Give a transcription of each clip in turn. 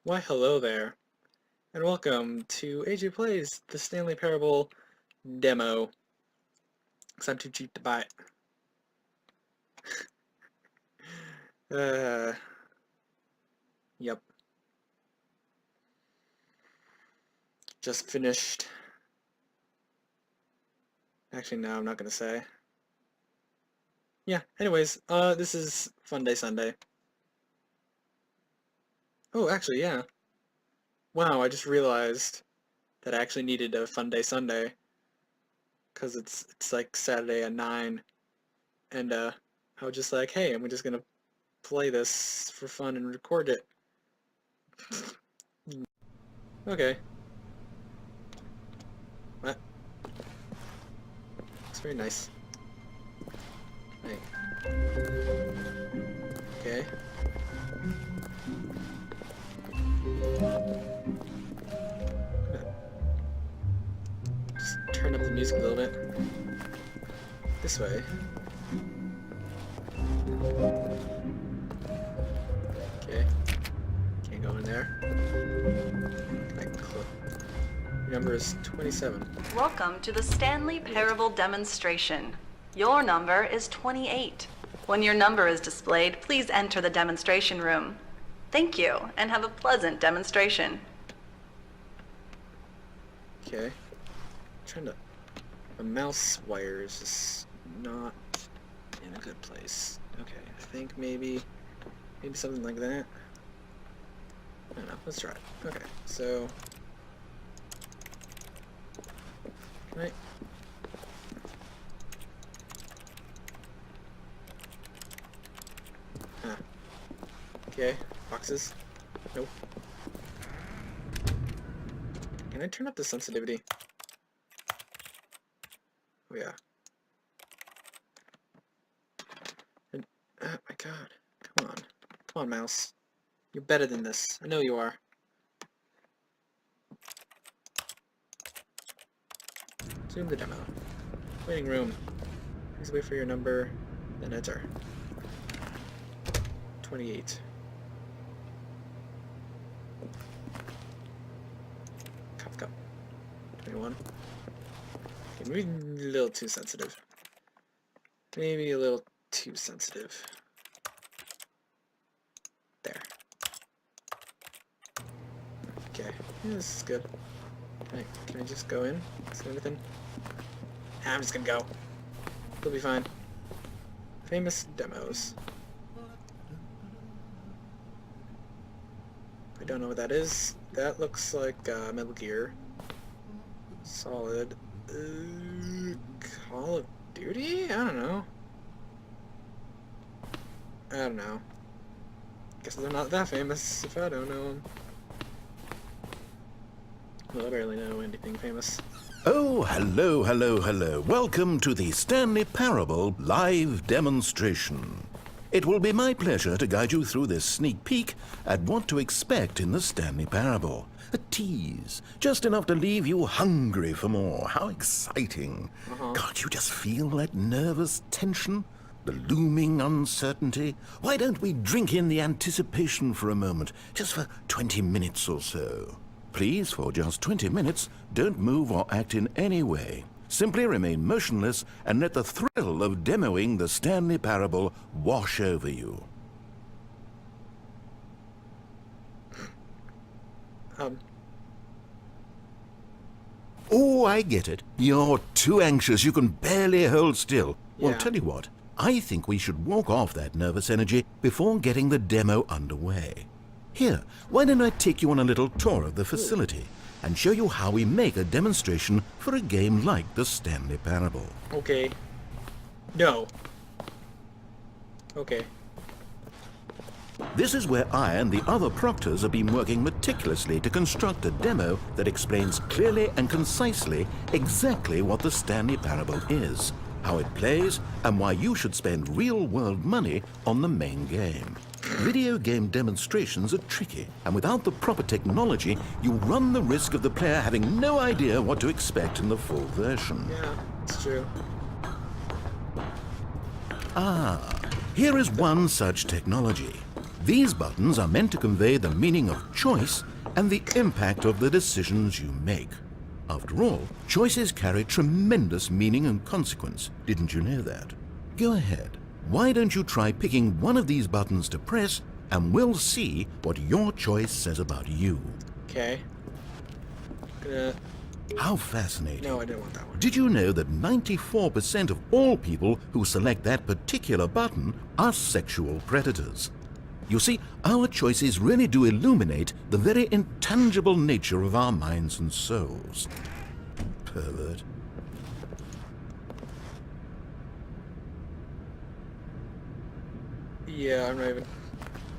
Why hello there, and welcome to AJ Plays the Stanley Parable demo, because I'm too cheap to buy it. Yep. Just finished. Actually, no, I'm not gonna say. Yeah, anyways, this is Funday Sunday. Oh, actually, yeah. Wow, I just realized that I actually needed a Funday Sunday, because it's like Saturday at 9, and I was just like, hey, I'm just gonna play this for fun and record it. Okay. What? Looks very nice. Right. Okay. Just turn up the music a little bit. This way. Okay. Can't go in there. Your number is 27. Welcome to the Stanley Parable demonstration. Your number is 28. When your number is displayed, please enter the demonstration room. Thank you, and have a pleasant demonstration. Okay. The mouse wire is just not in a good place. Okay, I think maybe something like that. I don't know, let's try it. Okay, so... Right. Huh. Okay, boxes. Nope. Can I turn up the sensitivity? Oh yeah. And, oh my god. Come on. Come on, mouse. You're better than this. I know you are. Zoom the demo. Waiting room. Please wait for your number, then enter. 28. Cup. 21. Okay, maybe a little too sensitive. Maybe a little too sensitive. There. Okay, yeah, this is good. Can I just go in? Is there anything? I'm just gonna go. It'll be fine. Famous demos. I don't know what that is. That looks like Metal Gear Solid. Call of Duty? I don't know. Guess they're not that famous if I don't know them. Well, I barely know anything famous. Oh, hello. Welcome to the Stanley Parable live demonstration. It will be my pleasure to guide you through this sneak peek at what to expect in the Stanley Parable. A tease, just enough to leave you hungry for more. How exciting. Can't you just feel that nervous tension? The looming uncertainty? Why don't we drink in the anticipation for a moment, just for 20 minutes or so? Please, for just 20 minutes, don't move or act in any way. Simply remain motionless and let the thrill of demoing the Stanley Parable wash over you. Oh, I get it. You're too anxious. You can barely hold still. Yeah. Well, tell you what. I think we should walk off that nervous energy before getting the demo underway. Here, why don't I take you on a little tour of the facility and show you how we make a demonstration for a game like the Stanley Parable. Okay. No. Okay. This is where I and the other proctors have been working meticulously to construct a demo that explains clearly and concisely exactly what the Stanley Parable is, how it plays, and why you should spend real-world money on the main game. Video game demonstrations are tricky, and without the proper technology, you run the risk of the player having no idea what to expect in the full version. Yeah, it's true. Here is one such technology. These buttons are meant to convey the meaning of choice and the impact of the decisions you make. After all, choices carry tremendous meaning and consequence. Didn't you know that? Go ahead. Why don't you try picking one of these buttons to press, and we'll see what your choice says about you. Okay. How fascinating. No, I didn't want that one. Did you know that 94% of all people who select that particular button are sexual predators? You see, our choices really do illuminate the very intangible nature of our minds and souls. Pervert. Yeah, I'm not even...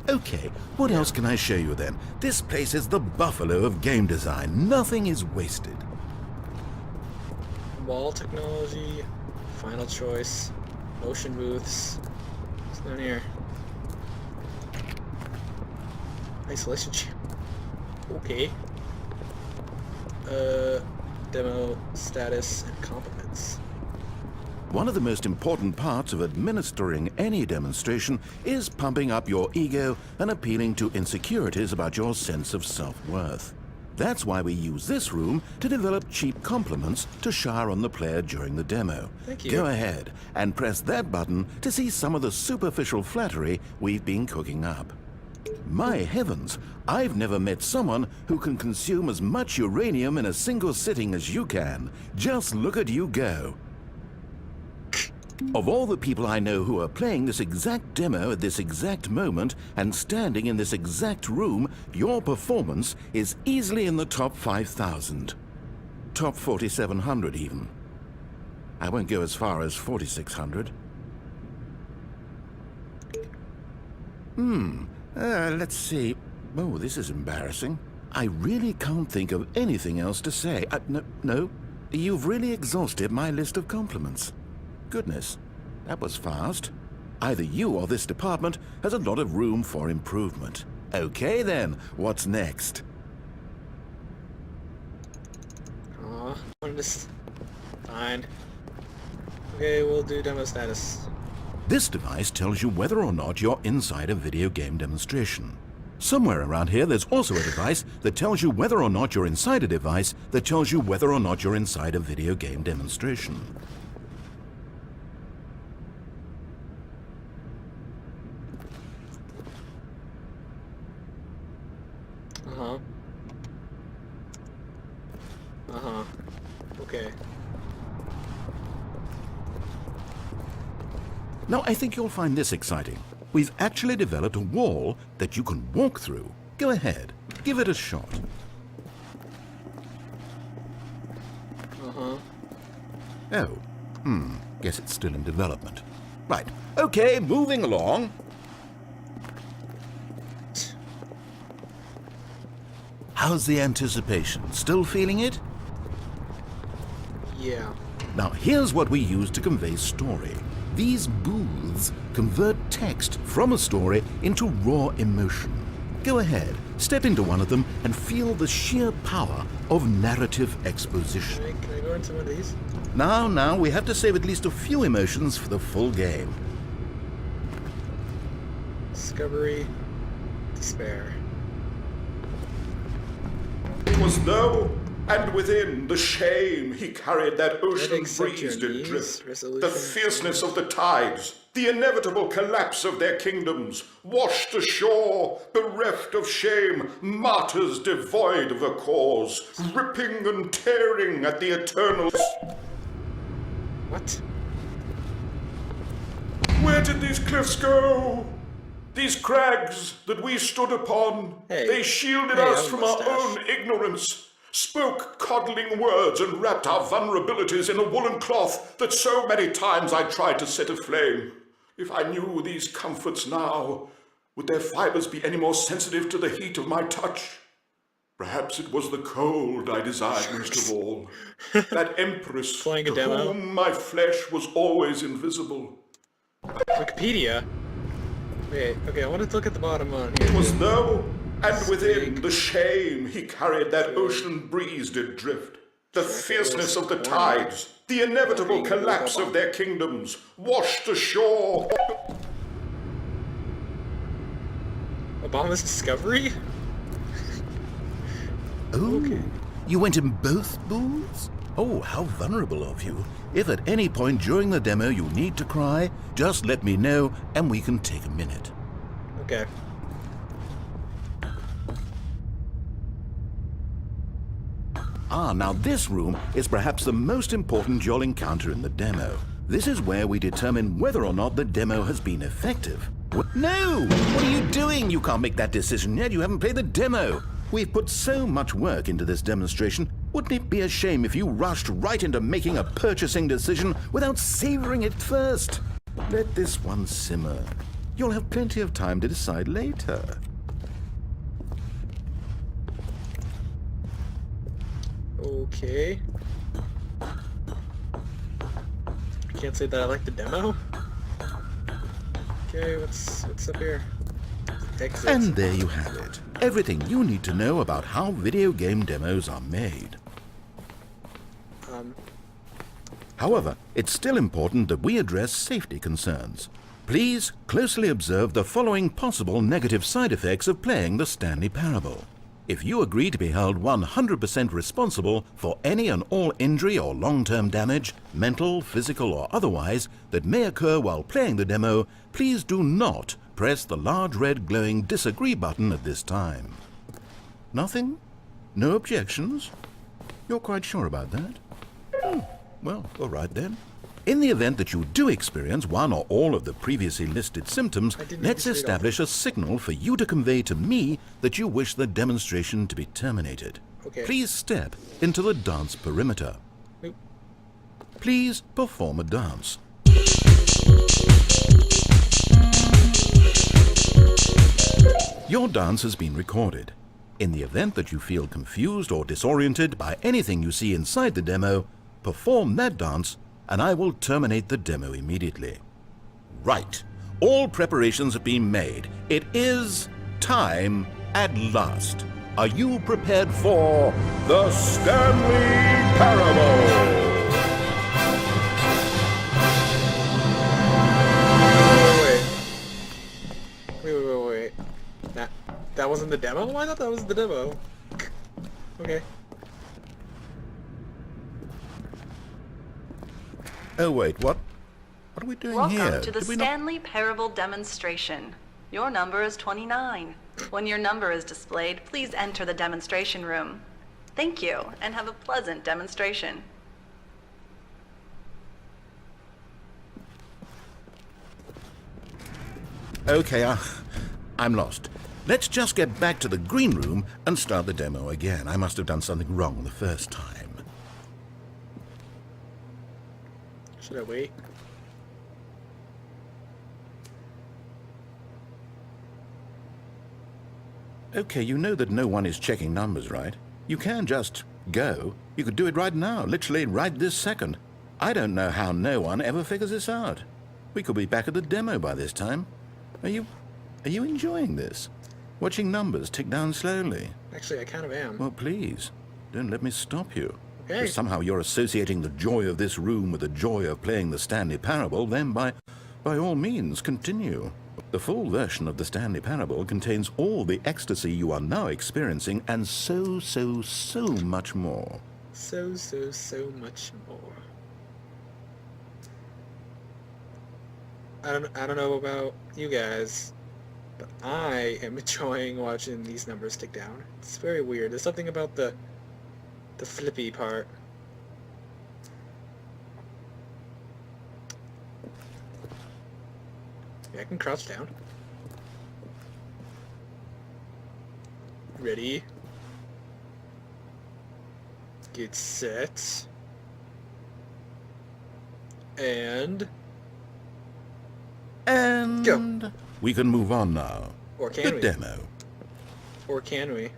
Okay, what else can I show you then? This place is the buffalo of game design. Nothing is wasted. Wall technology, final choice, motion booths. What's down here? Isolation chip. Okay. Demo status and compliments. One of the most important parts of administering any demonstration is pumping up your ego and appealing to insecurities about your sense of self-worth. That's why we use this room to develop cheap compliments to shower on the player during the demo. Thank you. Go ahead and press that button to see some of the superficial flattery we've been cooking up. My heavens, I've never met someone who can consume as much uranium in a single sitting as you can. Just look at you go. Of all the people I know who are playing this exact demo at this exact moment and standing in this exact room, your performance is easily in the top 5,000. Top 4,700 even. I won't go as far as 4,600. Let's see. Oh, this is embarrassing. I really can't think of anything else to say. No, you've really exhausted my list of compliments. Goodness, that was fast. Either you or this department has a lot of room for improvement. Okay then, what's next? Fine. Okay, we'll do demo status. This device tells you whether or not you're inside a video game demonstration. Somewhere around here there's also a device that tells you whether or not you're inside a device that tells you whether or not you're inside a video game demonstration. Okay. Now, I think you'll find this exciting. We've actually developed a wall that you can walk through. Go ahead, give it a shot. Oh, guess it's still in development. Right, okay, moving along. How's the anticipation? Still feeling it? Yeah. Now, here's what we use to convey story. These booths convert text from a story into raw emotion. Go ahead, step into one of them and feel the sheer power of narrative exposition. Can I go into one of these? Now, we have to save at least a few emotions for the full game. Discovery, despair. It was though, and within the shame he carried that ocean breeze did drift, the fierceness of the tides, the inevitable collapse of their kingdoms, washed ashore, bereft of shame, martyrs devoid of a cause, ripping and tearing at the eternal... What? Where did these cliffs go? These crags that we stood upon, they shielded us from our own ignorance, spoke coddling words and wrapped our vulnerabilities in a woolen cloth that so many times I tried to set aflame. If I knew these comforts now, would their fibers be any more sensitive to the heat of my touch? Perhaps it was the cold I desired most of all. That empress to whom my flesh was always invisible. Wikipedia? Wait, okay, I want to look at the bottom one here. It was though, and within the shame he carried that ocean breeze did drift, the fierceness of the tides, the inevitable collapse of their kingdoms, washed ashore. Obama's discovery? Oh, Okay. you went in both booths? Oh, how vulnerable of you. If at any point during the demo you need to cry, just let me know and we can take a minute. Okay. Ah, now this room is perhaps the most important you'll encounter in the demo. This is where we determine whether or not the demo has been effective. No! What are you doing? You can't make that decision yet. You haven't played the demo. We've put so much work into this demonstration. Wouldn't it be a shame if you rushed right into making a purchasing decision without savoring it first? Let this one simmer. You'll have plenty of time to decide later. Okay. I can't say that I like the demo. Okay, what's up here? Exit. And there you have it. Everything you need to know about how video game demos are made. However, it's still important that we address safety concerns. Please closely observe the following possible negative side effects of playing the Stanley Parable. If you agree to be held 100% responsible for any and all injury or long-term damage, mental, physical or otherwise, that may occur while playing the demo, please do not press the large red glowing disagree button at this time. Nothing? No objections? You're quite sure about that? Well, all right then. In the event that you do experience one or all of the previously listed symptoms, let's establish a signal for you to convey to me that you wish the demonstration to be terminated. Okay. Please step into the dance perimeter. Oop. Please perform a dance. Your dance has been recorded. In the event that you feel confused or disoriented by anything you see inside the demo, perform that dance and I will terminate the demo immediately. Right. All preparations have been made. It is time at last. Are you prepared for the Stanley Parable? Wait. That wasn't the demo? I thought that was the demo. Okay. Oh wait, what are we doing here? Welcome to the Stanley Parable demonstration. Your number is 29. When your number is displayed, please enter the demonstration room. Thank you, and have a pleasant demonstration. Okay, I'm lost. Let's just get back to the green room and start the demo again. I must have done something wrong the first time. Should I wait? Okay, you know that no one is checking numbers, right? You can just go. You could do it right now, literally right this second. I don't know how no one ever figures this out. We could be back at the demo by this time. Are you enjoying this? Watching numbers tick down slowly? Actually, I kind of am. Well, please, don't let me stop you. Okay. If somehow you're associating the joy of this room with the joy of playing the Stanley Parable, then by all means, continue. The full version of the Stanley Parable contains all the ecstasy you are now experiencing and so much more. So much more. I don't know about you guys, but I am enjoying watching these numbers tick down. It's very weird. There's something about the flippy part. Yeah, I can crouch down. Ready. Get set. And go. We can move on now. Or can the we? Demo. Or can we?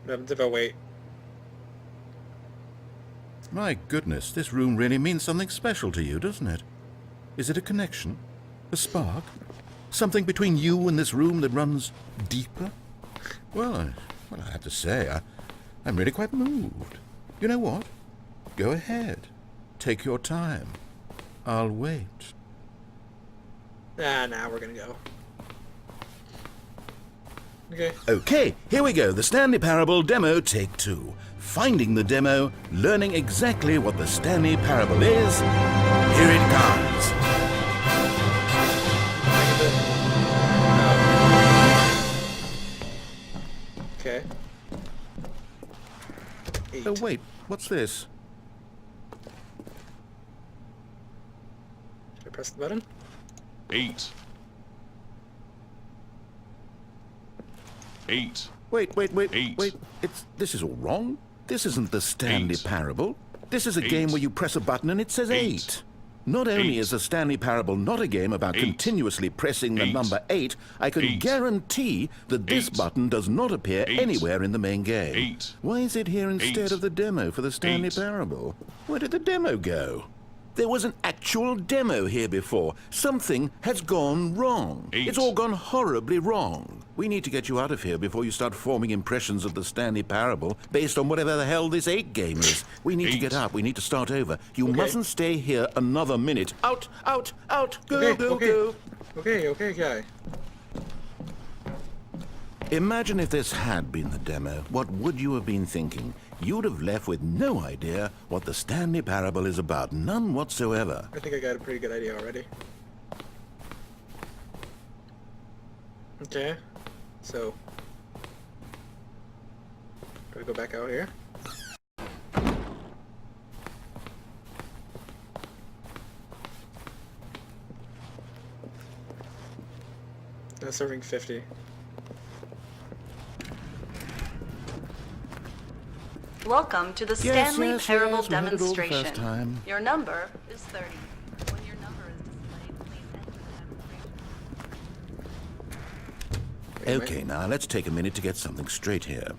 What happens if I wait? My goodness, this room really means something special to you, doesn't it? Is it a connection? A spark? Something between you and this room that runs deeper? Well, I have to say, I'm really quite moved. You know what? Go ahead. Take your time. I'll wait. Now we're gonna go. Okay. Okay, here we go. The Stanley Parable demo take 2. Finding the demo, learning exactly what the Stanley Parable is. Here it comes. Okay. 8. Oh, wait, what's this? Should I press the button? 8. 8. Wait. 8. This is all wrong. This isn't the Stanley 8. Parable. This is a 8. game where you press a button and it says 8. Not only 8. is the Stanley Parable not a game about 8. continuously pressing the 8. number 8, I can 8. guarantee that this 8. button does not appear 8. anywhere in the main game. 8. Why is it here instead 8. of the demo for the Stanley 8. Parable? Where did the demo go? There was an actual demo here before. Something has gone wrong. 8. It's all gone horribly wrong. We need to get you out of here before you start forming impressions of the Stanley Parable based on whatever the hell this 8 game is. We need to 8. get up. We need to start over. You Okay. mustn't stay here another minute. Out! Go, Okay, go, okay. go! Okay, guy. Imagine if this had been the demo. What would you have been thinking? You'd have left with no idea what the Stanley Parable is about. None whatsoever. I think I got a pretty good idea already. Okay. So. Do I go back out here? Serving 50. Welcome to the Stanley yes, Parable we had it all the first demonstration. time. Your number is 30. When your number is displayed, please enter the demonstration. Okay, now let's take a minute to get something straight here.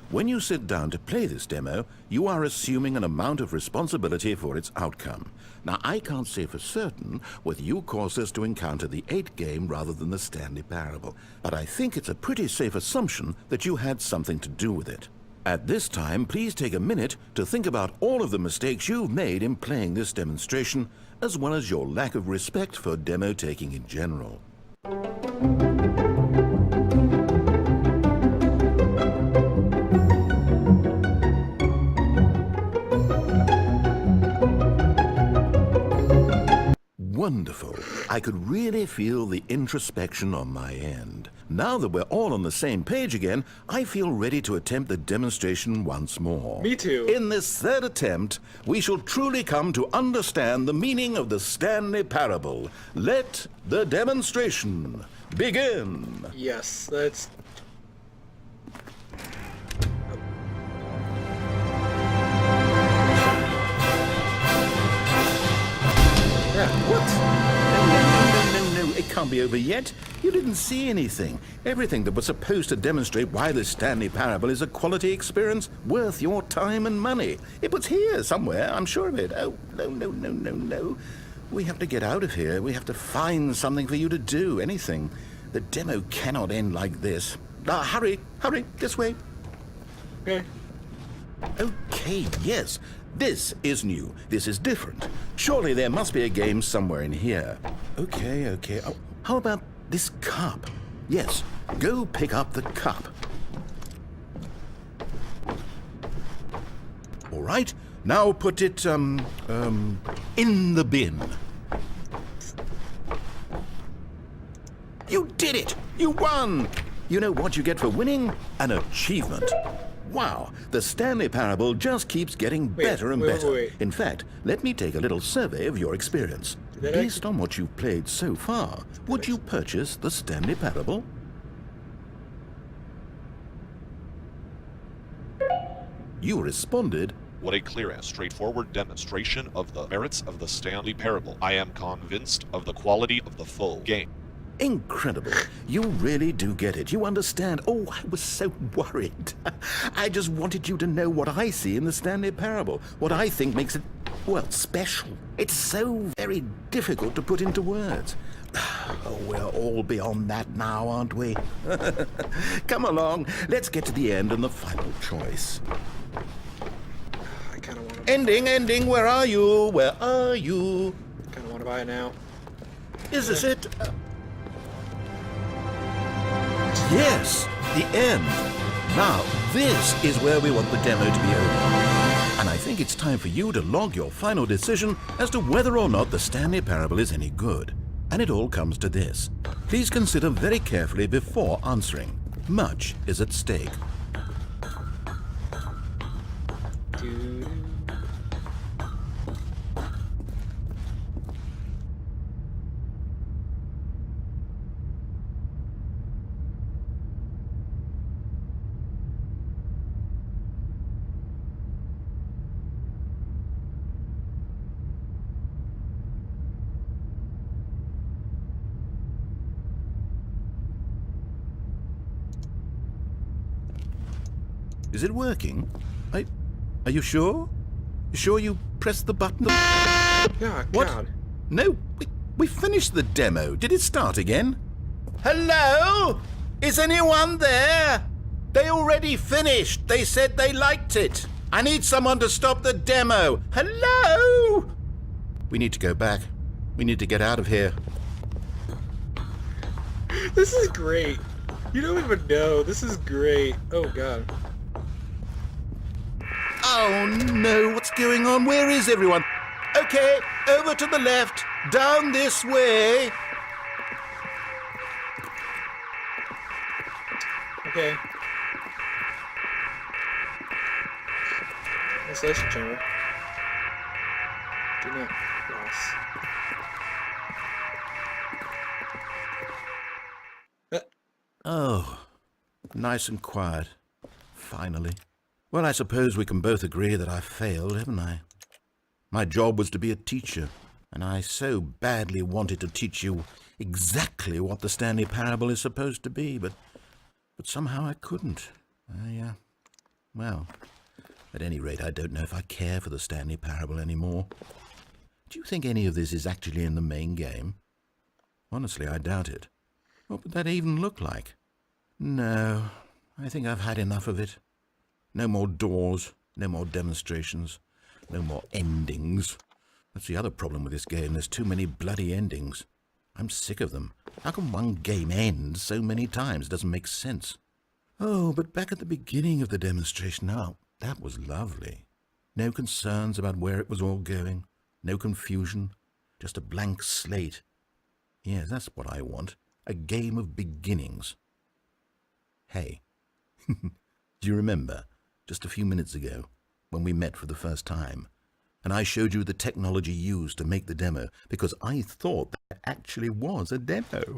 When you sit down to play this demo, you are assuming an amount of responsibility for its outcome. Now, I can't say for certain whether you caused us to encounter the 8 game rather than the Stanley Parable, but I think it's a pretty safe assumption that you had something to do with it. At this time, please take a minute to think about all of the mistakes you've made in playing this demonstration, as well as your lack of respect for demo taking in general. Wonderful. I could really feel the introspection on my end. Now that we're all on the same page again, I feel ready to attempt the demonstration once more. Me too. In this third attempt, we shall truly come to understand the meaning of the Stanley Parable. Let the demonstration begin. Yes, let's... Yeah. What? No, it can't be over yet. You didn't see anything. Everything that was supposed to demonstrate why the Stanley Parable is a quality experience worth your time and money. It was here somewhere, I'm sure of it. Oh, no. We have to get out of here. We have to find something for you to do, anything. The demo cannot end like this. Hurry, this way. Okay. Okay, yes. This is new. This is different. Surely there must be a game somewhere in here. Okay. Oh, how about this cup? Yes, go pick up the cup. All right, now put it, in the bin. You did it! You won! You know what you get for winning? An achievement. Wow, the Stanley Parable just keeps getting better and better. Wait. In fact, let me take a little survey of your experience. Based on what you've played so far, would you purchase the Stanley Parable? You responded, What a clear and straightforward demonstration of the merits of the Stanley Parable. I am convinced of the quality of the full game. incredible. You really do get it. You understand. Oh, I was so worried. I just wanted you to know what I see in the Stanley Parable, what I think makes it, well, special. It's so very difficult to put into words. Oh, we're all beyond that now, aren't we? Come along, let's get to the end and the final choice. I kind of want to... Ending, where are you? Where are you? kind of want to buy it now. Is this it? Yes, the end. Now, this is where we want the demo to be over. And I think it's time for you to log your final decision as to whether or not the Stanley Parable is any good. And it all comes to this. Please consider very carefully before answering. Much is at stake. Is it working? Are you sure? You sure you pressed the button? Yeah, What? God. No, we finished the demo. Did it start again? Hello? Is anyone there? They already finished. They said they liked it. I need someone to stop the demo. Hello? We need to go back. We need to get out of here. This is great. You don't even know. This is great. Oh, God. Oh no, what's going on? Where is everyone? Okay, over to the left, down this way. Okay. Isolation chamber. Do not cross. Oh, nice and quiet. Finally. Well, I suppose we can both agree that I failed, haven't I? My job was to be a teacher, and I so badly wanted to teach you exactly what the Stanley Parable is supposed to be, but somehow I couldn't. Well, at any rate, I don't know if I care for the Stanley Parable anymore. Do you think any of this is actually in the main game? Honestly, I doubt it. What would that even look like? No, I think I've had enough of it. No more doors, no more demonstrations, no more endings. That's the other problem with this game. There's too many bloody endings. I'm sick of them. How can one game end so many times? It doesn't make sense. Oh, but back at the beginning of the demonstration, now, that was lovely. No concerns about where it was all going. No confusion. Just a blank slate. Yes, that's what I want. A game of beginnings. Hey, do you remember? Just a few minutes ago, when we met for the first time, and I showed you the technology used to make the demo, because I thought that actually was a demo.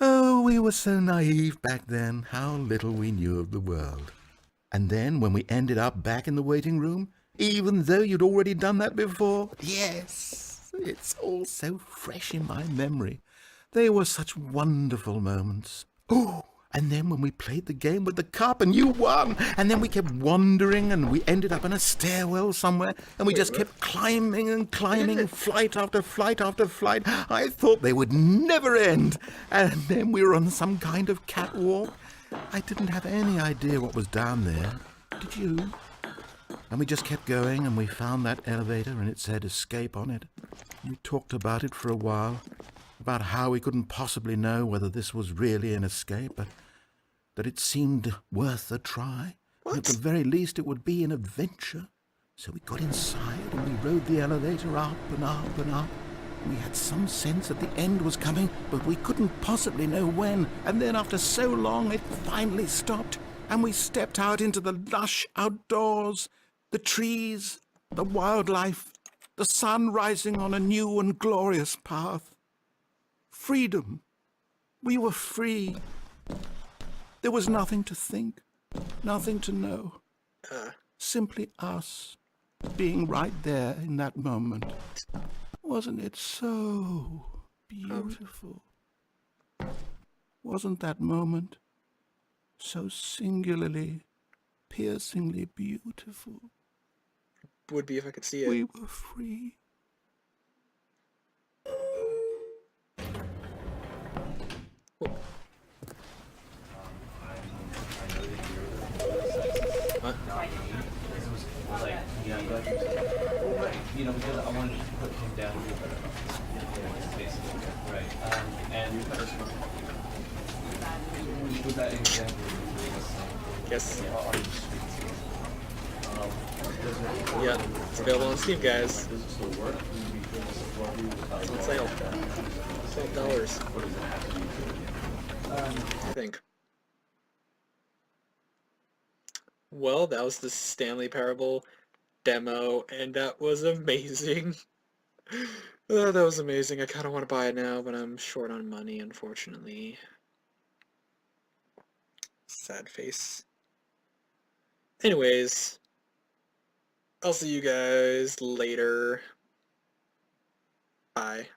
Oh, we were so naive back then, how little we knew of the world. And then, when we ended up back in the waiting room, even though you'd already done that before, yes, it's all so fresh in my memory. They were such wonderful moments. Oh! And then when we played the game with the cup and you won, and then we kept wandering and we ended up in a stairwell somewhere and we just kept climbing and climbing, flight after flight after flight. I thought they would never end. And then we were on some kind of catwalk. I didn't have any idea what was down there. Did you? And we just kept going and we found that elevator and it said escape on it. We talked about it for a while. About how we couldn't possibly know whether this was really an escape, but that it seemed worth a try. What? At the very least, it would be an adventure. So we got inside and we rode the elevator up and up and up. We had some sense that the end was coming, but we couldn't possibly know when. And then after so long, it finally stopped, and we stepped out into the lush outdoors, the trees, the wildlife, the sun rising on a new and glorious path. Freedom. We were free. There was nothing to think, nothing to know. Simply us, being right there in that moment. Wasn't it so beautiful? Wasn't that moment so singularly, piercingly beautiful? Would be if I could see it. We were free. What? You know, because I wanted to put him down here, basically, right? And with that example. Guess. Um, Yeah, it's available on Steam, guys. does it still work? It's on sale. $12, I think. Well, that was the Stanley Parable demo, and that was amazing. That was amazing. I kind of want to buy it now, but I'm short on money, unfortunately. Sad face. Anyways, I'll see you guys later. Bye.